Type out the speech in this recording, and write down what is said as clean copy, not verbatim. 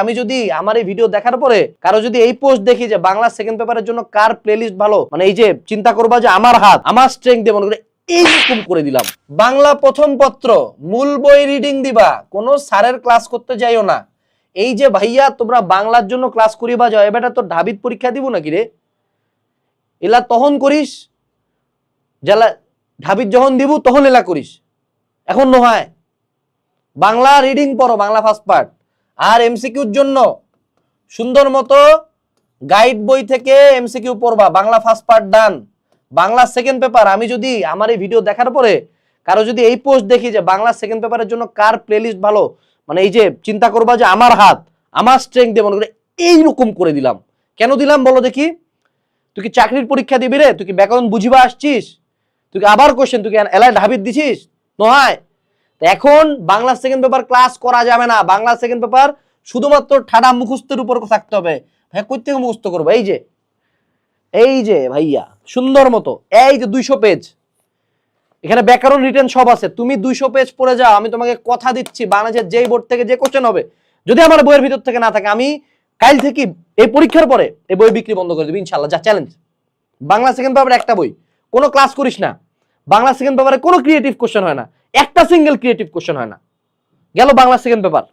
আমি যদি আমার এই ভিডিও দেখার পরে কারো যদি এই পোস্ট দেখি যে বাংলা সেকেন্ড পেপারের জন্য কার প্লেলিস্ট ভালো, মানে এই যে চিন্তা করবা যে আমার হাত আমার স্ট্রেংথ দিয়ে মনে করে এইরকম করে দিলাম। বাংলা প্রথম পত্র মূল বই রিডিং দিবা, কোনো স্যারের ক্লাস করতে যাইও না। এই যে ভাইয়া তোমরা বাংলার জন্য ক্লাস করিবা যাও, এবারে তো ঢাবিত পরীক্ষা দিব নাকি রে? এলা তখন করিস যারা ঢাবিত যখন দিব তখন এলা করিস, এখন নয়। বাংলা রিডিং পড়ো, বাংলা ফার্স্ট পার্ট। আর এমসিকিউর জন্য সুন্দর মতো গাইড বই থেকে এমসিকিউ পড়বা। বাংলা ফার্স্ট পার্ট ডান। বাংলা সেকেন্ড পেপার আমি যদি আমার এই ভিডিও দেখার পরে কারো যদি এই পোস্ট দেখি যে বাংলা সেকেন্ড পেপারের জন্য কার প্লেলিস্ট ভালো, মানে এই যে চিন্তা করবা যে আমার হাত আমার স্ট্রেংথ দিয়ে মনে করে এইরকম করে দিলাম। কেন দিলাম বলো দেখি? তুই কি চাকরির পরীক্ষা দিবি রে? তুই কি ব্যাকরণ বুঝিবা আসছিস? তুই কি আবার কোশ্চেন তুই কি এলাই ঢাবিত দিছিস? নয়। এখন বাংলা সেকেন্ড পেপার ক্লাস করা যাবে না। বাংলা সেকেন্ড পেপার শুধুমাত্র ঠাডা মুখস্থের উপর থাকতে হবে। ভাই কই থেকে মুখস্থ করবো? এই যে ভাইয়া সুন্দর মতো এই যে 200 পেজ, এখানে ব্যাকরণ রিটেন সব আছে। তুমি 200 পেজ পড়ে যাও, আমি তোমাকে কথা দিচ্ছি বাংলাদেশের যেই বোর্ড থেকে যে কোশ্চেন হবে, যদি আমার বইয়ের ভিতর থেকে না থাকে, আমি কাল থেকে এই পরীক্ষার পরে এই বই বিক্রি বন্ধ করে দেবো ইনশাল্লাহ। যা চ্যালেঞ্জ। বাংলা সেকেন্ড পেপার একটা বই, কোনো ক্লাস করিস না। বাংলা সেকেন্ড পেপারে কোনো ক্রিয়েটিভ কোশ্চেন হয় না, একটা সিঙ্গেল ক্রিয়েটিভ কোশ্চেন হয় না। গেল বাংলা সেকেন্ড পেপার।